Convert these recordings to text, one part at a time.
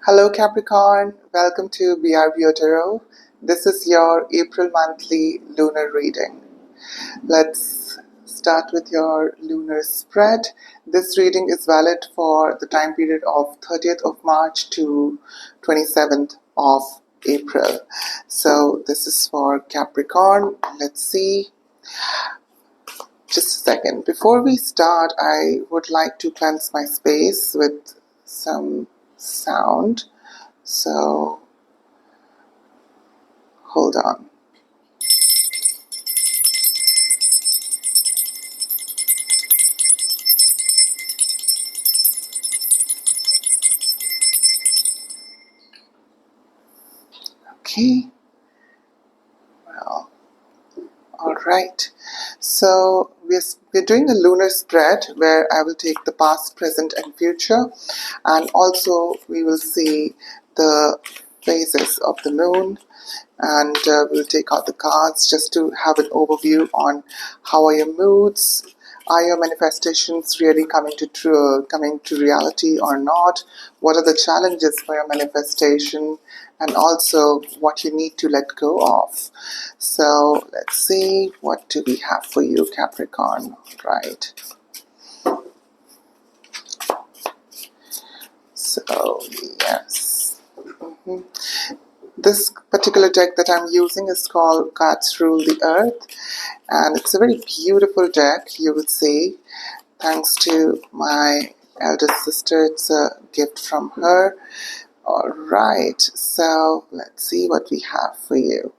Hello Capricorn, welcome to BRBO Tarot. This is your April monthly lunar reading. Let's start with your lunar spread. This reading is valid for the time period of 30th of March to 27th of April. So this is for Capricorn. Let's see. Just a second. Before we start, I would like to cleanse my space with some sound. So hold on. Okay. Well, all right. So we're doing a lunar spread where I will take the past, present, and future, and also we will see the phases of the moon, and we'll take out the cards just to have an overview on how are your moods. Are your manifestations really coming to reality or not? What are the challenges for your manifestation, and also what you need to let go of? So let's see, what do we have for you, Capricorn? Right. So yes. This particular deck that I'm using is called Cards Rule the Earth, and it's a very beautiful deck, you would see. Thanks to my eldest sister, it's a gift from her. Alright, so let's see what we have for you.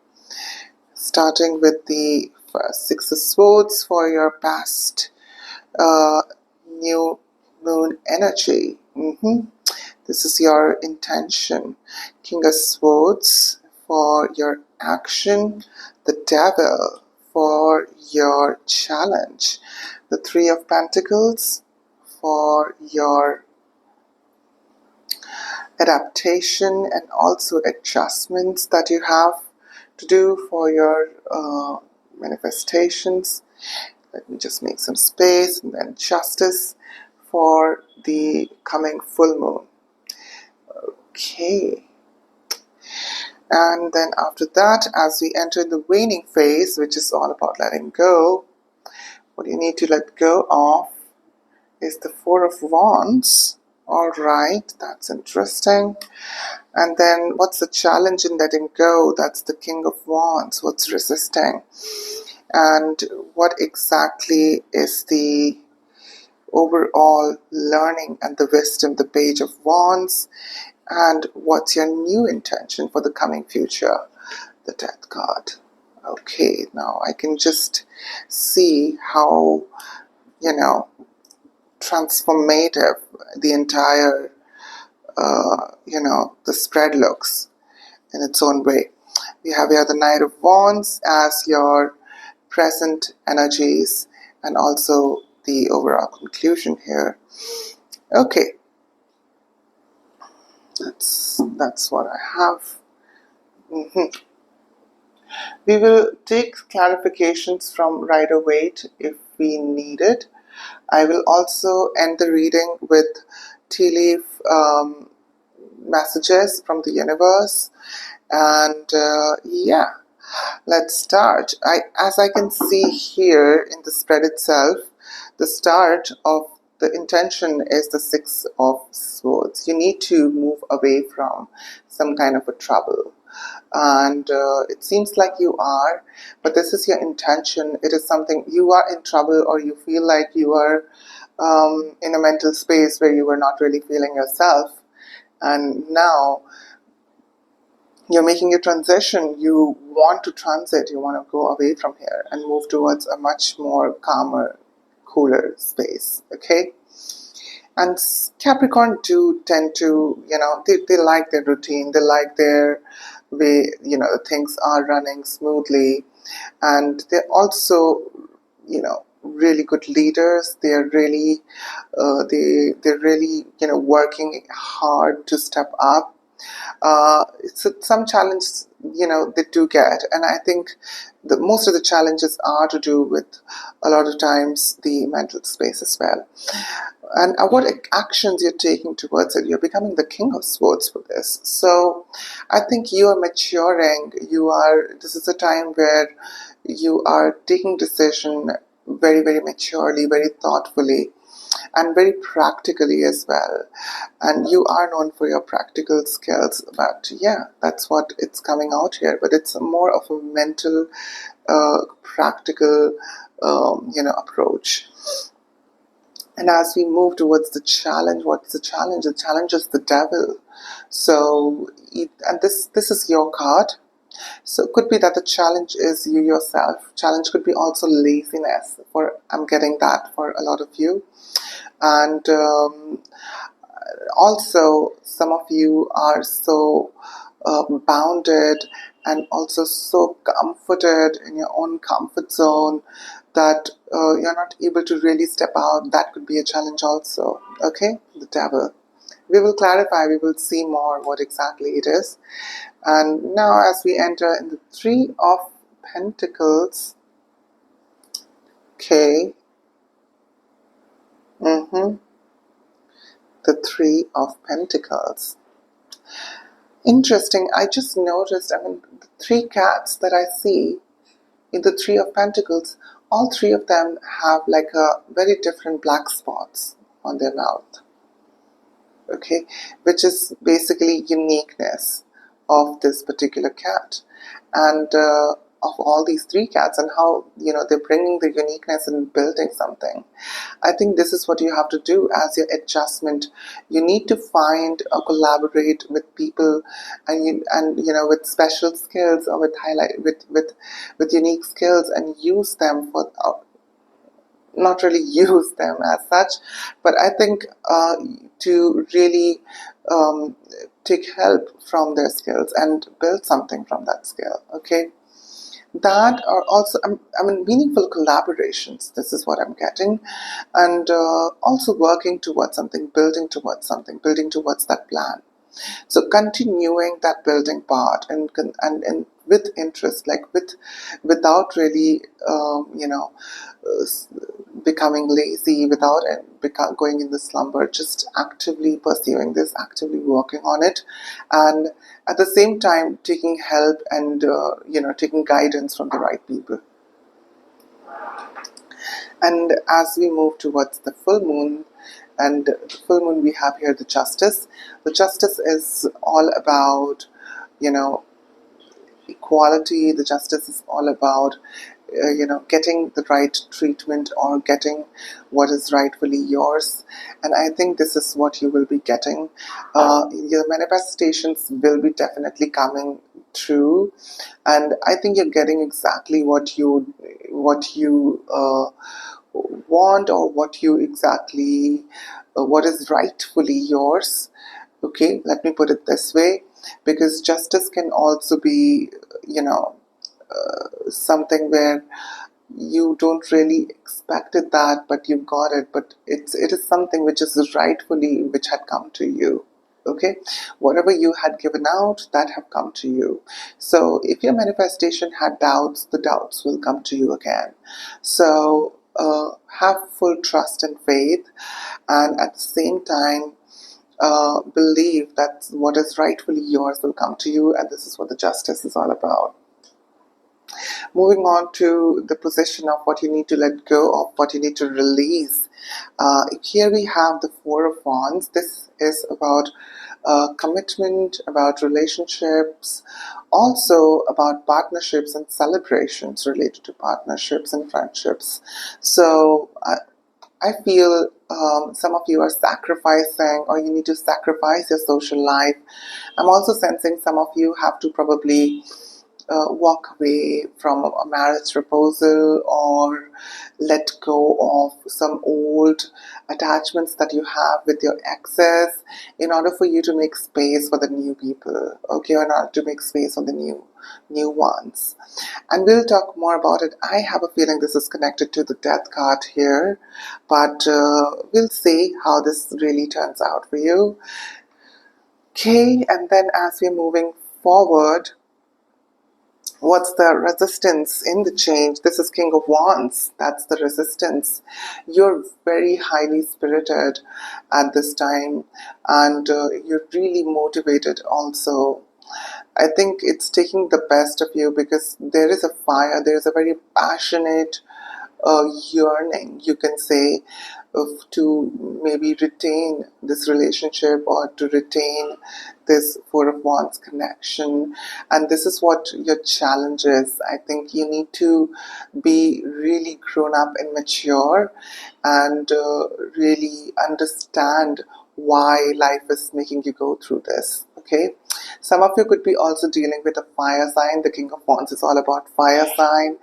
Starting with the first Six of Swords for your past new moon energy. This is your intention. King of Swords for your action. The Devil for your challenge. The Three of Pentacles for your adaptation and also adjustments that you have to do for your manifestations. Let me just make some space. And then Justice for the coming full moon. Okay. And then after that, as we enter the waning phase, which is all about letting go, what you need to let go of is the Four of Wands. Alright, that's interesting. And then what's the challenge in letting go? That's the King of Wands. What's resisting? And what exactly is the overall learning and the wisdom, the Page of Wands? And what's your new intention for the coming future? The Death card. Okay, now I can just see how, transformative the entire, the spread looks in its own way. We have here the Knight of Wands as your present energies and also the overall conclusion here. Okay. That's what I have. We will take clarifications from Rider-Waite if we need it. I will also end the reading with tea leaf messages from the universe. And yeah, let's start. As I can see here in the spread itself, the start of the intention is the Six of Swords. You need to move away from some kind of a trouble. And it seems like you are, but this is your intention. It is something you are in trouble, or you feel like you are in a mental space where you were not really feeling yourself. And now you're making a transition. You want to transit. You want to go away from here and move towards a much more calmer, cooler space. Okay? And Capricorn do tend to, they like their routine. They like their way, things are running smoothly. And they're also, really good leaders. They're really, they're really, working hard to step up. Some challenges they do get. And I think most of the challenges are to do with, a lot of times, the mental space as well. And what actions you're taking towards it. You're becoming the King of Swords for this. So I think you are maturing. This is a time where you are taking decision very, very maturely, very thoughtfully, and very practically as well. And you are known for your practical skills, but yeah, that's what it's coming out here. But it's more of a mental, practical, approach. And as we move towards the challenge, what's the challenge? The challenge is the devil. So, and this is your card. So it could be that the challenge is you yourself. Challenge could be also laziness. I'm getting that for a lot of you. And also, some of you are so bounded and also so comforted in your own comfort zone that you're not able to really step out. That could be a challenge also. Okay, the devil. We will clarify, we will see more what exactly it is. And now as we enter in the Three of Pentacles, okay, the Three of Pentacles. Interesting, I just noticed, the three cats that I see in the Three of Pentacles, all three of them have like a very different black spots on their mouth. Okay, which is basically uniqueness of this particular cat, and of all these three cats, and how they're bringing the uniqueness and building something. I think this is what you have to do as your adjustment. You need to find or collaborate with people, and with special skills, or with unique skills, and use them for. Not really use them as such, but I think to really take help from their skills and build something from that skill. Okay, that are also meaningful collaborations. This is what I'm getting, and also working towards something, building towards that plan. So continuing that building part, and with interest, like without really becoming lazy, without going in the slumber, just actively pursuing this, actively working on it, and at the same time taking help and taking guidance from the right people. And as we move towards the full moon, and the full moon, we have here the Justice. The Justice is all about equality. The Justice is all about getting the right treatment, or getting what is rightfully yours. And I think this is what you will be getting. Your manifestations will be definitely coming true, and I think you're getting exactly what you want, or what is rightfully yours. Okay, let me put it this way, because justice can also be something where you don't really expected that, but you got it. But it is something which had come to you. Okay, whatever you had given out, that have come to you. So if your manifestation had doubts, the doubts will come to you again. So have full trust and faith, and at the same time believe that what is rightfully yours will come to you, and this is what the Justice is all about. Moving on to the position of what you need to let go of, what you need to release. Here we have the Four of Wands. This is about commitment, about relationships, also about partnerships and celebrations related to partnerships and friendships. So I feel some of you are sacrificing, or you need to sacrifice your social life. I'm also sensing some of you have to probably walk away from a marriage proposal, or let go of some old attachments that you have with your exes, in order for you to make space for the new people, okay, or not to make space for the new ones. And we'll talk more about it. I have a feeling this is connected to the Death card here, but we'll see how this really turns out for you. Okay, and then as we're moving forward, What's the resistance in the change? This is King of Wands. That's the resistance. You're very highly spirited at this time, and you're really motivated also. I think it's taking the best of you because there is a fire, there is a very passionate yearning, you can say, to maybe retain this relationship or to retain this Four of Wands connection. And this is what your challenge is. I think you need to be really grown up and mature and really understand why life is making you go through this. Okay, some of you could be also dealing with a fire sign. The King of Wands is all about fire sign.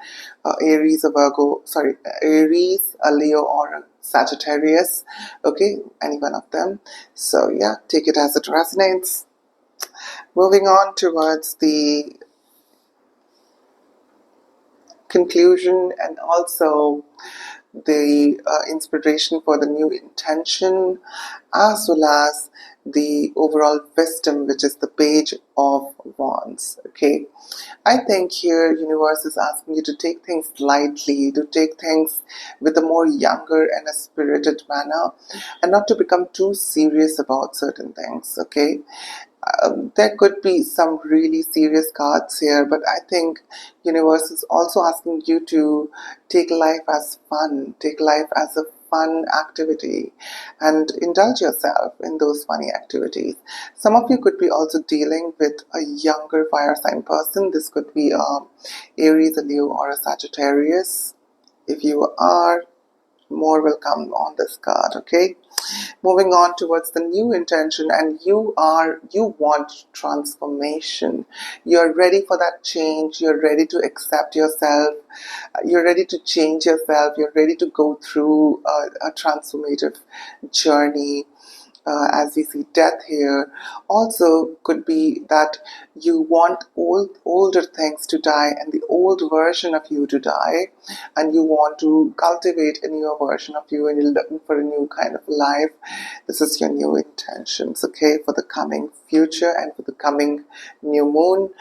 Aries, a Virgo, sorry, Aries, a Leo, or a Sagittarius. Okay, any one of them. So yeah, take it as it resonates. Moving on towards the conclusion and also the inspiration for the new intention, as well as the overall wisdom, which is the Page of Wands. Okay, I think here universe is asking you to take things lightly, to take things with a more younger and a spirited manner, and not to become too serious about certain things. Okay, there could be some really serious cards here, but I think universe is also asking you to take life as fun, take life as a fun activity, and indulge yourself in those funny activities. Some of you could be also dealing with a younger fire sign person. This could be Aries, a Leo, or a Sagittarius. If you are, more will come on this card. Okay, moving on towards the new intention, and you want transformation. You're ready for that change. You're ready to accept yourself. You're ready to change yourself. You're ready to go through a transformative journey. As we see death here, also could be that you want older things to die and the old version of you to die, and you want to cultivate a newer version of you, and you're looking for a new kind of life. This is your new intentions, okay, for the coming future and for the coming new moon.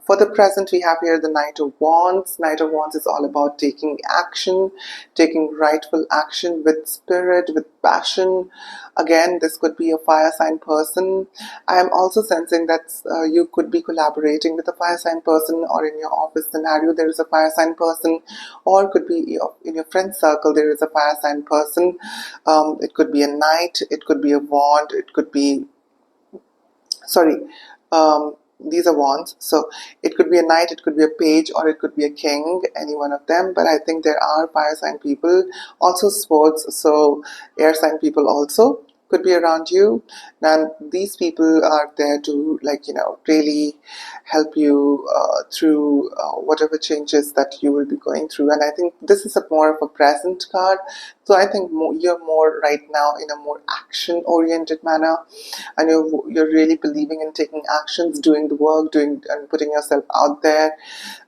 For the present, we have here the Knight of Wands. Knight of Wands is all about taking action, taking rightful action with spirit, with passion. Again, this could be a fire sign person. I am also sensing that you could be collaborating with a fire sign person, or in your office scenario, there is a fire sign person, or could be in your friend circle, there is a fire sign person. It could be a knight, it could be a wand, it could be, sorry, these are wands, so it could be a knight, it could be a page, or it could be a king, any one of them. But I think there are fire sign people, also swords, so air sign people also could be around you, and these people are there to, like, really help you through whatever changes that you will be going through. And I think this is a more of a present card, so I think you're more right now in a more action oriented manner, and you're really believing in taking actions, doing the work, doing and putting yourself out there.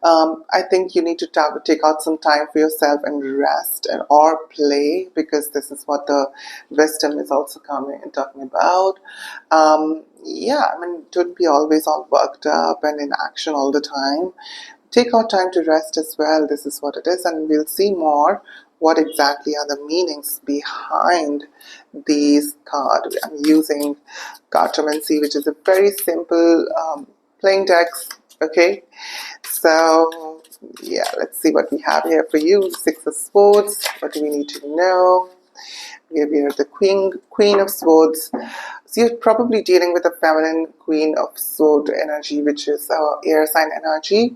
I think you need to take out some time for yourself and rest or play, because this is what the wisdom is also coming and talking about. Yeah, I mean, don't be always all worked up and in action all the time. Take out time to rest as well. This is what it is, and we'll see more what exactly are the meanings behind these cards. I'm using Cartomancy, which is a very simple playing text. Okay, so yeah, let's see what we have here for you. Six of Swords. What do we need to know? We have here the Queen of Swords. So you're probably dealing with a feminine Queen of Sword energy, which is air sign energy.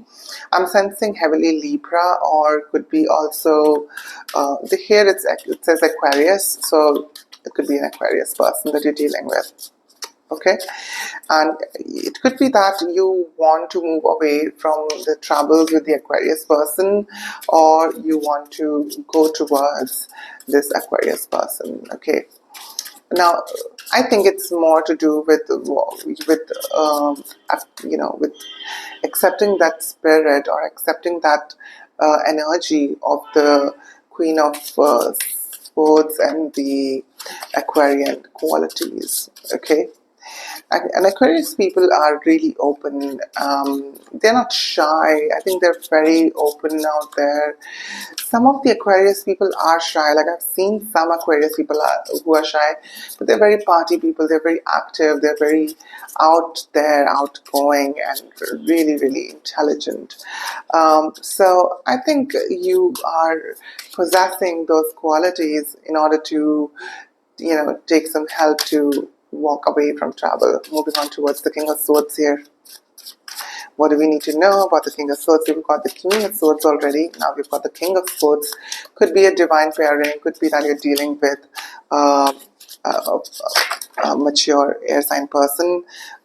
I'm sensing heavily Libra, or could be also here it says Aquarius, so it could be an Aquarius person that you're dealing with. Okay, and it could be that you want to move away from the troubles with the Aquarius person, or you want to go towards this Aquarius person. Okay, now I think it's more to do with with accepting that spirit, or accepting that energy of the Queen of Swords and the Aquarian qualities. Okay, And Aquarius people are really open. They're not shy. I think they're very open out there. Some of the Aquarius people are shy. Like I've seen some Aquarius people who are shy, but they're very party people. They're very active. They're very out there, outgoing, and really, really intelligent. So I think you are possessing those qualities in order to, take some help to walk away from trouble. Moving on towards the King of Swords here. What do we need to know about the King of Swords? We've got the Queen of Swords already. Now we've got the King of Swords. Could be a divine pairing. Could be that you're dealing with a mature air sign person,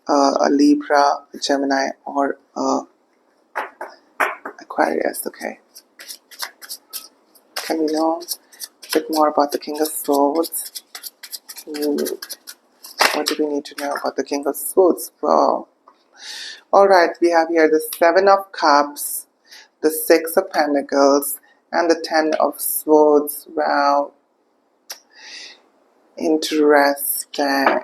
a Libra, a Gemini, or Aquarius. Okay. Can we know a bit more about the King of Swords? What do we need to know about the King of Swords? Wow. Alright, we have here the Seven of Cups, the Six of Pentacles, and the Ten of Swords. Wow. Interesting.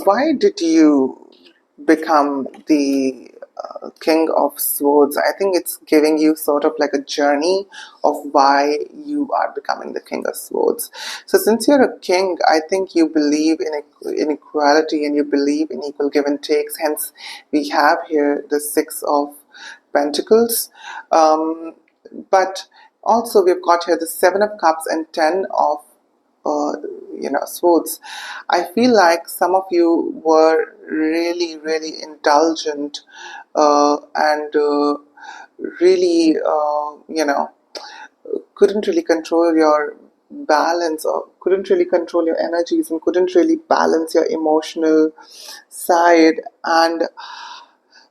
Why did you become the King of Swords? I think it's giving you sort of like a journey of why you are becoming the King of Swords. So since you're a king, I think you believe in equality and you believe in equal give and takes. Hence, we have here the Six of Pentacles. But also we've got here the Seven of Cups and Ten of swords. I feel like some of you were really, really indulgent and really, couldn't really control your balance or couldn't really control your energies and couldn't really balance your emotional side. And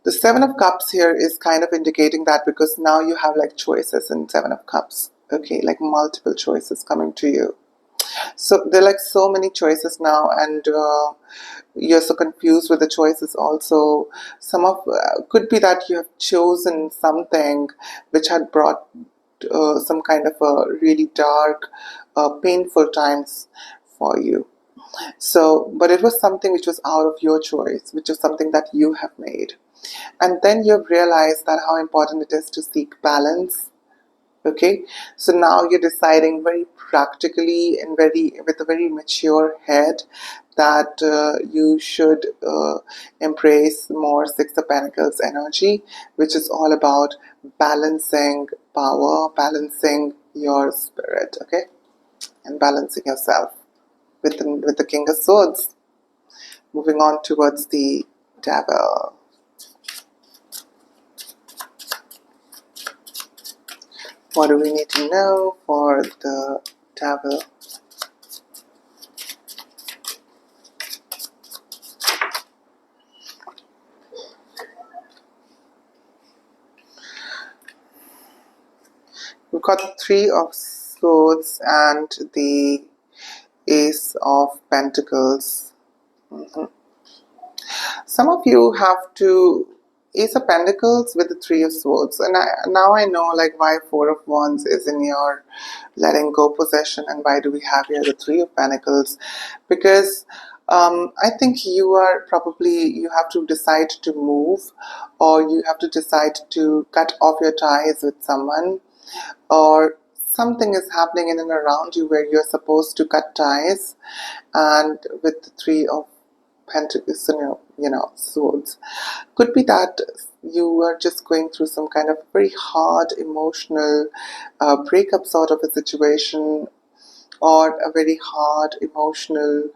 the Seven of Cups here is kind of indicating that because now you have like choices in Seven of Cups. Okay, like multiple choices coming to you. So there are like so many choices now, and you're so confused with the choices also. Some of could be that you have chosen something which had brought some kind of a really dark, painful times for you. So, but it was something which was out of your choice, which was something that you have made. And then you've realized that how important it is to seek balance. Okay, so now you're deciding very practically and with a very mature head that you should embrace more Six of Pentacles energy, which is all about balancing power, balancing your spirit, okay, and balancing yourself with the King of Swords. Moving on towards the Devil. What do we need to know for the Devil? We've got the Three of Swords and the Ace of Pentacles. Some of you have to Ace of Pentacles with the Three of Swords, and now I know like why Four of Wands is in your letting go possession, and why do we have here the Three of Pentacles? Because I think you have to decide to move, or you have to decide to cut off your ties with someone, or something is happening in and around you where you're supposed to cut ties, and with the Three of Pentacles, swords, could be that you are just going through some kind of very hard emotional breakup sort of a situation, or a very hard emotional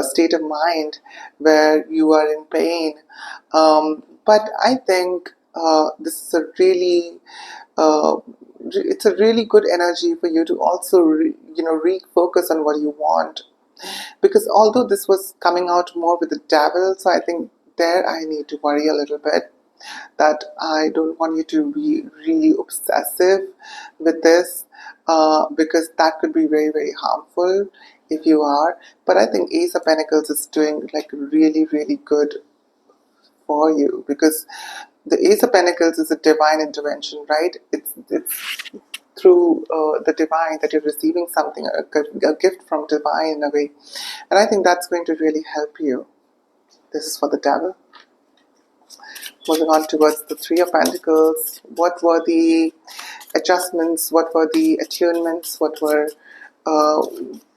state of mind where you are in pain. But I think this is it's a really good energy for you to also refocus on what you want. Because although this was coming out more with the Devil, so I think there I need to worry a little bit, that I don't want you to be really obsessive with this, because that could be very, very harmful if you are. But I think Ace of Pentacles is doing like really, really good for you, because the Ace of Pentacles is a divine intervention, right? It's through the divine, that you're receiving something, a gift from divine in a way. And I think that's going to really help you. This is for the devil. Moving on towards the Three of Pentacles. What were the adjustments? What were the attunements?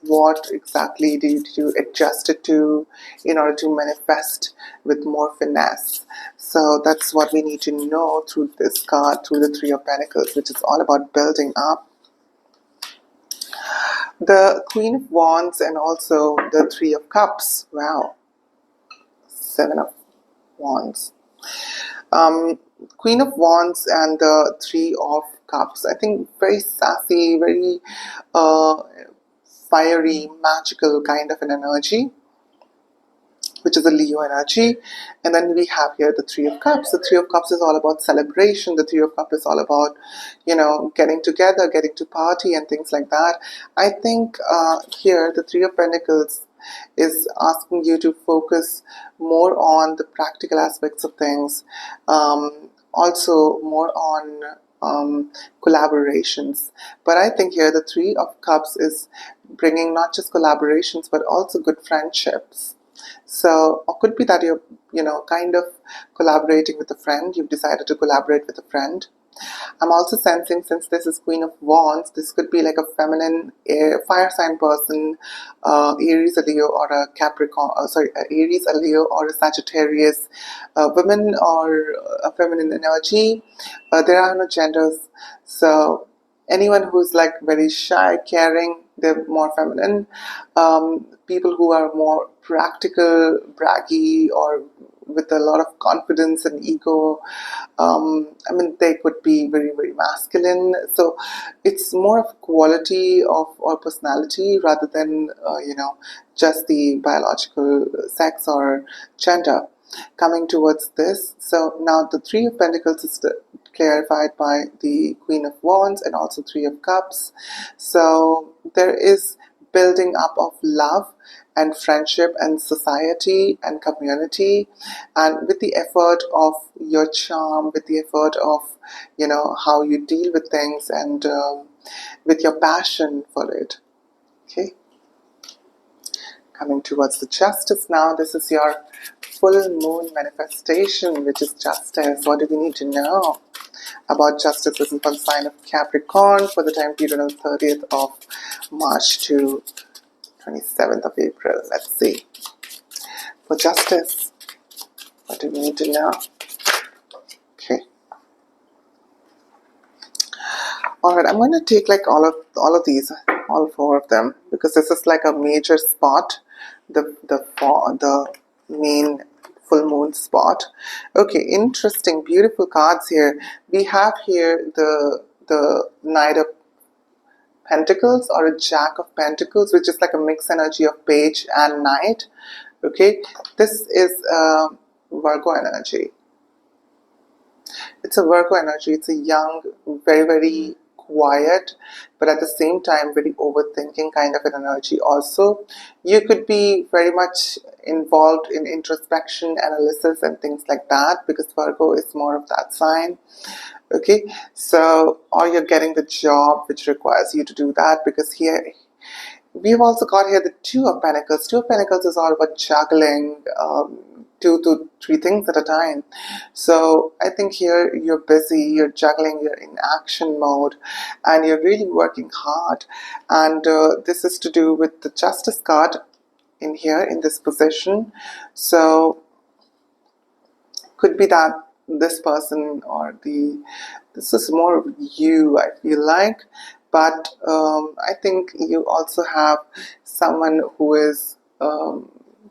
What exactly did you adjust it to in order to manifest with more finesse? So that's what we need to know through this card, through the Three of Pentacles, which is all about building up. The Queen of Wands and also the Three of Cups. Wow. Seven of Wands. Queen of Wands and the Three of Cups. I think very sassy, very fiery, magical kind of an energy, which is a Leo energy. And then we have here the Three of Cups. The Three of Cups is all about celebration. The Three of Cups is all about, getting together, getting to party and things like that. I think here the Three of Pentacles is asking you to focus more on the practical aspects of things, also more on collaborations. But I think here the Three of Cups is bringing not just collaborations but also good friendships. So, or could be that you're, kind of collaborating with a friend. You've decided to collaborate with a friend. I'm also sensing, since this is Queen of Wands, this could be like a feminine fire sign person, Aries, a Leo, or a Capricorn, Aries, a Leo, or a Sagittarius, women or a feminine energy. There are no genders. So anyone who's like very shy, caring, they're more feminine. People who are more practical, braggy, or with a lot of confidence and ego, they could be very, very masculine. So it's more of quality of or personality rather than, just the biological sex or gender coming towards this. So now the Three of Pentacles is clarified by the Queen of Wands and also Three of Cups. So there is building up of love and friendship and society and community, and with the effort of your charm, with the effort of how you deal with things, and with your passion for it. Okay, coming towards the Justice now. This is your full moon manifestation, which is Justice. What do we need to know about Justice? This is for the sign of Capricorn for the time period of 30th of March to 27th of April. Let's see. For Justice, what do we need to know? Okay. Alright, I'm going to take like all of these, all four of them, because this is like a major spot, the main full moon spot. Okay, interesting, beautiful cards here. We have here the Knight of Pentacles, or a Jack of Pentacles, which is like a mixed energy of Page and Knight. Okay, this is Virgo energy. It's a Virgo energy. It's a young, very, very quiet, but at the same time very overthinking kind of an energy also. You could be very much involved in introspection, analysis and things like that, because Virgo is more of that sign. Okay, so, or you're getting the job which requires you to do that, because here we've also got here the Two of Pentacles. Two of Pentacles is all about juggling 2 to 3 things at a time. So I think here you're busy, you're juggling, you're in action mode, and you're really working hard. And this is to do with the Justice card in here, in this position. So could be that this person or this is more of you, I feel like. But I think you also have someone who is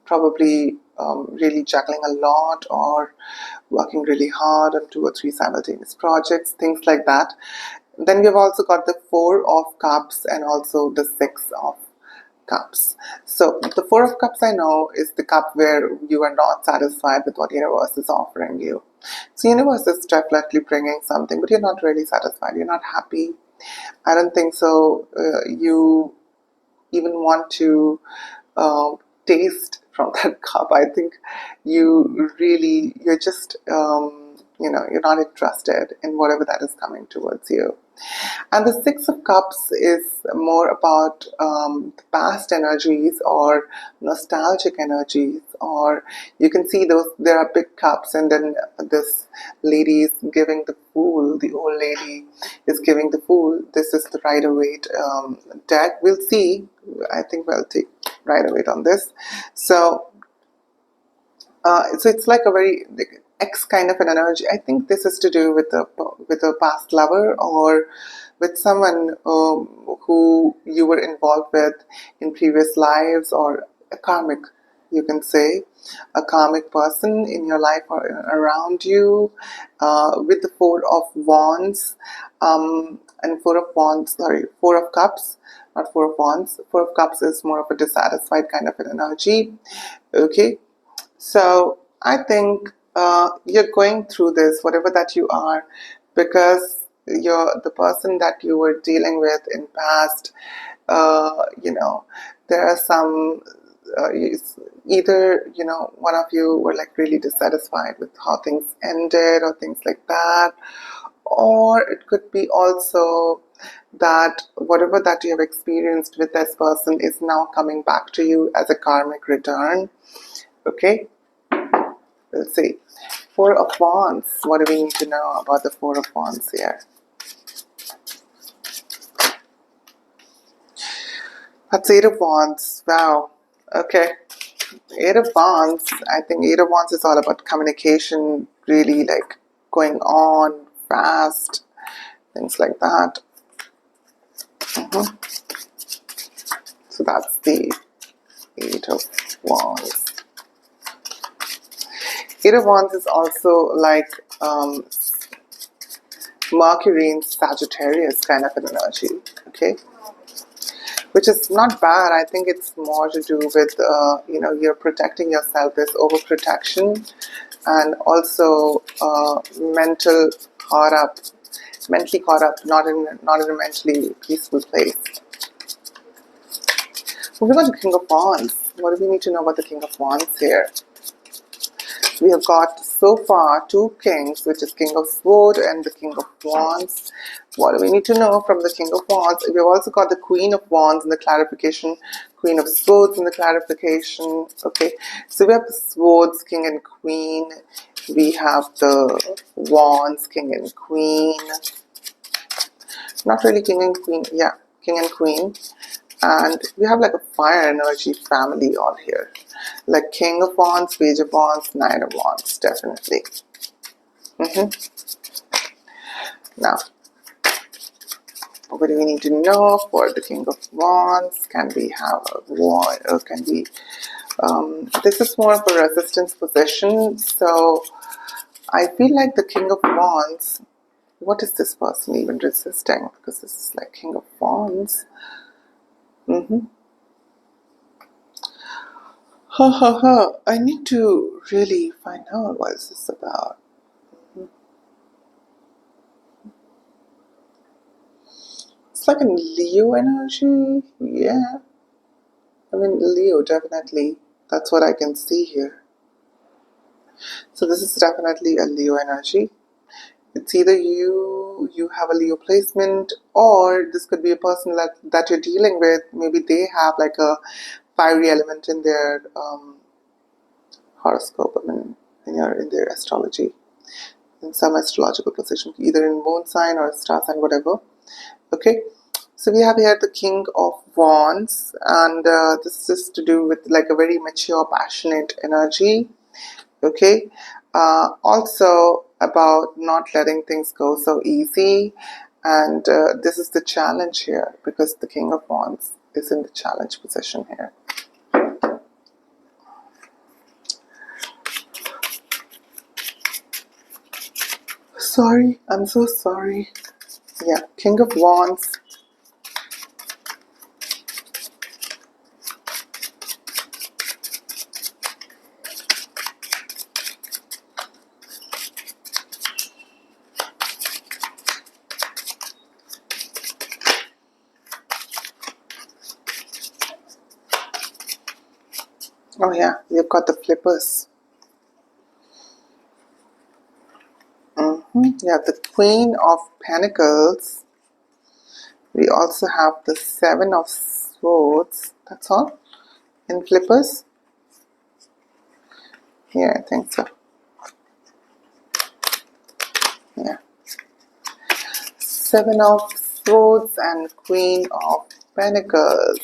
probably really juggling a lot, or working really hard on 2 or 3 simultaneous projects, things like that. Then we've also got the Four of Cups and also the Six of Cups. So the Four of Cups, I know, is the cup where you are not satisfied with what universe is offering you. So universe is definitely bringing something, but you're not really satisfied. You're not happy. I don't think so. You even want to taste from that cup. I think you're just, you're not interested in whatever that is coming towards you. And the Six of Cups is more about the past energies or nostalgic energies, or you can see those, there are big cups, and then this lady is giving the Fool, the old lady is giving the Fool. This is the Rider-Waite deck. We'll see. I think we'll take Rider-Waite on this. So it's like a very X kind of an energy. I think this is to do with a past lover, or with someone who you were involved with in previous lives, or a karmic, you can say, a karmic person in your life or around you, with the Four of Wands, and Four of Cups, not Four of Wands. Four of Cups is more of a dissatisfied kind of an energy. Okay, so I think you're going through this, whatever that you are, because you're the person that you were dealing with in past. There are some either one of you were like really dissatisfied with how things ended or things like that, or it could be also that whatever that you have experienced with this person is now coming back to you as a karmic return. Okay, let's see. Four of Wands. What do we need to know about the Four of Wands here? That's Eight of Wands. Wow. Okay. Eight of Wands. I think Eight of Wands is all about communication, really like going on fast, things like that. So that's the Eight of Wands. Eight of Wands is also like Mercury in Sagittarius kind of an energy, okay? Which is not bad. I think it's more to do with, you're protecting yourself. There's overprotection, and also mentally caught up, not in a mentally peaceful place. Moving on to King of Wands. What do we need to know about the King of Wands here? We have got so far two kings, which is King of Swords and the King of Wands. What do we need to know from the King of Wands? We have also got the Queen of Wands in the clarification, Queen of Swords in the clarification. Okay, so we have the Swords, King and Queen. We have the Wands, King and Queen. Not really King and Queen, yeah, King and Queen. And we have like a fire energy family all here. Like King of Wands, Page of Wands, Nine of Wands, definitely. Now, what do we need to know for the King of Wands? Can we have a war, or can we... this is more of a resistance position. So I feel like the King of Wands, what is this person even resisting? Because this is like King of Wands. I need to really find out what is this about. It's like a Leo energy. Yeah. I mean, Leo, definitely. That's what I can see here. So this is definitely a Leo energy. It's either you have a Leo placement, or this could be a person that you're dealing with. Maybe they have like a fiery element in their horoscope, I mean, in their astrology, in some astrological position, either in moon sign or star sign, whatever. Okay, so we have here the King of Wands, and this is to do with like a very mature, passionate energy. Okay, also about not letting things go so easy, and this is the challenge here, because the King of Wands is in the challenge position here. Sorry, I'm so sorry. Yeah, King of Wands. Oh yeah, we've got the flippers. You have the Queen of Pentacles. We also have the Seven of Swords. That's all in flippers. Yeah, I think so. Yeah. Seven of Swords and Queen of Pentacles.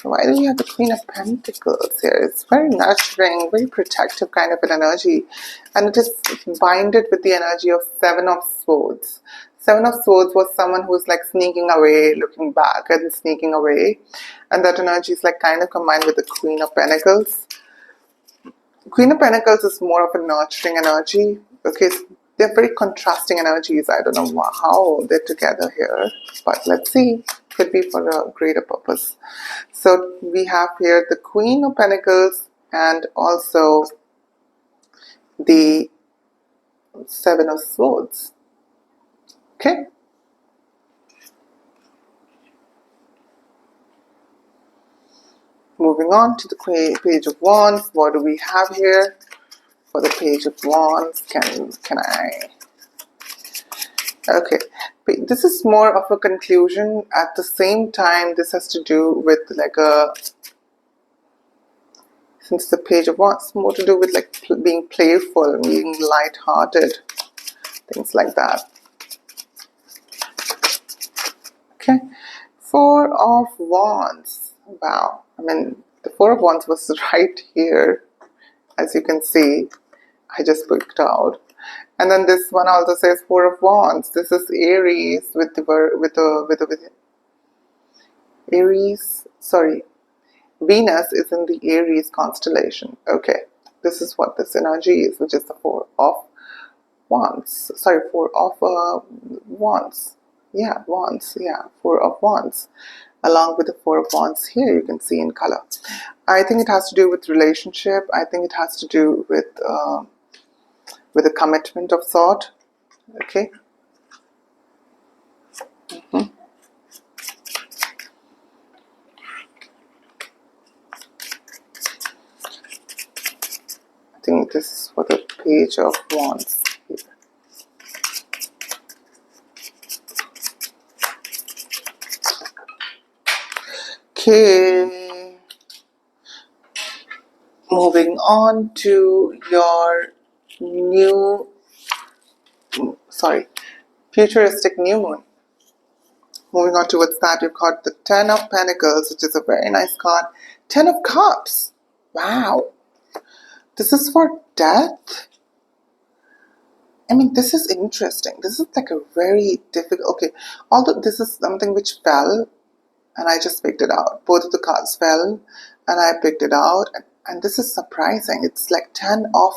Why do we have the Queen of Pentacles here? It's very nurturing, very protective kind of an energy. And it is binded with the energy of Seven of Swords. Seven of Swords was someone who's like sneaking away, looking back and sneaking away. And that energy is like kind of combined with the Queen of Pentacles. Queen of Pentacles is more of a nurturing energy. Okay, they're very contrasting energies. I don't know how they're together here, but let's see. Could be for a greater purpose. So we have here the Queen of Pentacles and also the Seven of Swords. Okay. Moving on to the Page of Wands. What do we have here for the Page of Wands? Can I? Okay. This is more of a conclusion. At the same time, this has to do with like a, since the Page of Wands, more to do with like being playful, being light-hearted, things like that. Okay. Four of Wands. Wow. I mean, the Four of Wands was right here. As you can see, I just picked out. And then this one also says Four of Wands. This is Aries with Aries. Sorry, Venus is in the Aries constellation. Okay, this is what this energy is, which is the Four of Wands. Sorry, Four of Wands. Yeah, Wands. Yeah, Four of Wands. Along with the Four of Wands here, you can see in color. I think it has to do with relationship. I think it has to do with a commitment of sort. Okay. I think this is for the Page of Wands here. Okay. Moving on to your futuristic new moon. Moving on towards that, you've got the Ten of Pentacles, which is a very nice card. Ten of Cups. Wow. This is for death. I mean, this is interesting. This is like a very difficult... Okay, although this is something which fell, and I just picked it out. Both of the cards fell, and I picked it out. And this is surprising. It's like 10 of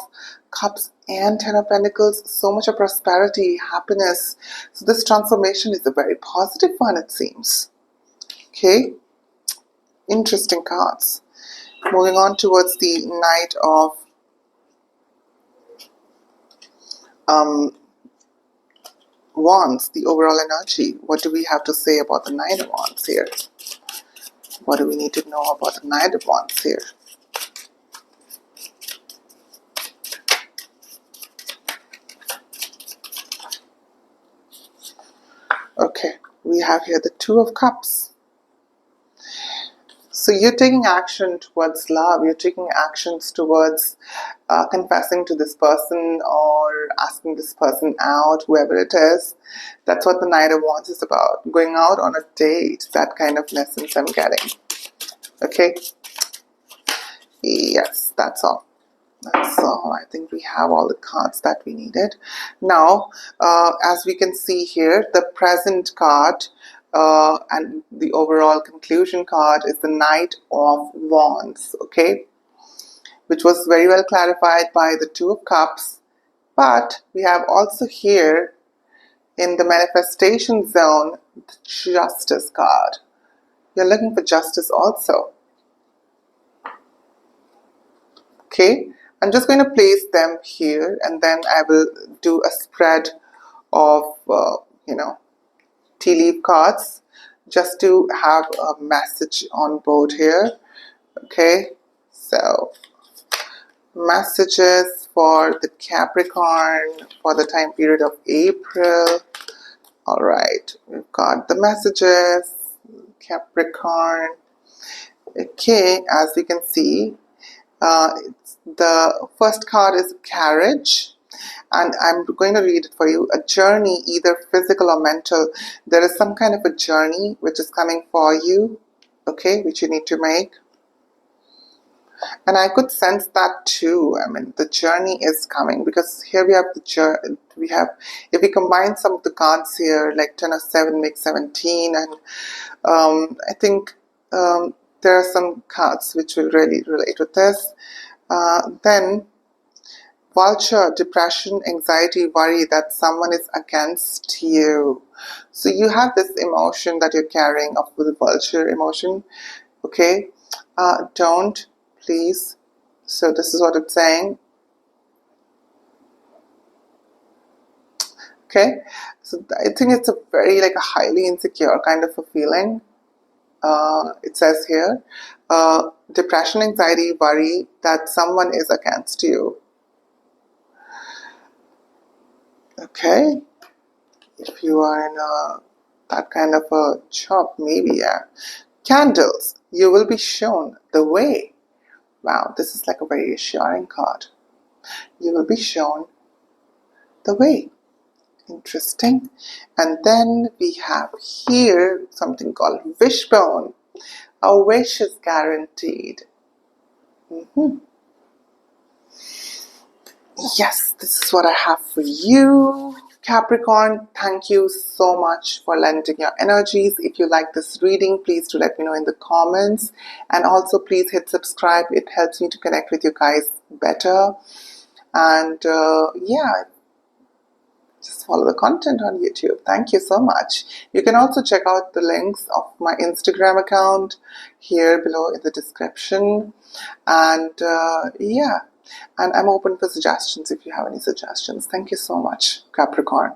Cups and 10 of Pentacles. So much of prosperity, happiness. So this transformation is a very positive one, it seems. Okay. Interesting cards. Moving on towards the Knight of Wands, the overall energy. What do we have to say about the Nine of Wands here? What do we need to know about the Nine of Wands here? Okay, we have here the Two of Cups. So you're taking action towards love. You're taking actions towards confessing to this person or asking this person out, whoever it is. That's what the Knight of Wands is about. Going out on a date, that kind of lessons I'm getting. Okay? Yes, that's all. That's all. I think we have all the cards that we needed. Now, as we can see here, the present card and the overall conclusion card is the Knight of Wands, okay? Which was very well clarified by the Two of Cups. But we have also here in the manifestation zone, the Justice card. You're looking for justice also. Okay, I'm just going to place them here and then I will do a spread of, tea leaf cards just to have a message on board here. Okay, so messages for the Capricorn for the time period of April All right, we've got the messages, Capricorn. Okay, as you can see, the first card is carriage, and I'm going to read it for you. A journey, either physical or mental. There is some kind of a journey which is coming for you, okay, which you need to make. And I could sense that too. I mean, the journey is coming, because here we have the journey. We have, if we combine some of the cards here, like 10 of 7 makes 17, and I think there are some cards which will really relate with this. Then vulture, depression, anxiety, worry that someone is against you. So you have this emotion that you're carrying of the vulture emotion, okay? Don't, please. So this is what it's saying. Okay, so I think it's a very like a highly insecure kind of a feeling. It says here, depression, anxiety, worry that someone is against you. Okay, if you are in that kind of a job, maybe, yeah. Candles, you will be shown the way. Wow, this is like a very assuring card. You will be shown the way. Interesting. And then we have here something called wishbone. A wish is guaranteed. Yes, this is what I have for you, Capricorn. Thank you so much for lending your energies. If you like this reading, please do let me know in the comments. And also please hit subscribe. It helps me to connect with you guys better. And yeah, just follow the content on YouTube. Thank you so much. You can also check out the links of my Instagram account here below in the description. And yeah, and I'm open for suggestions if you have any suggestions. Thank you so much, Capricorn.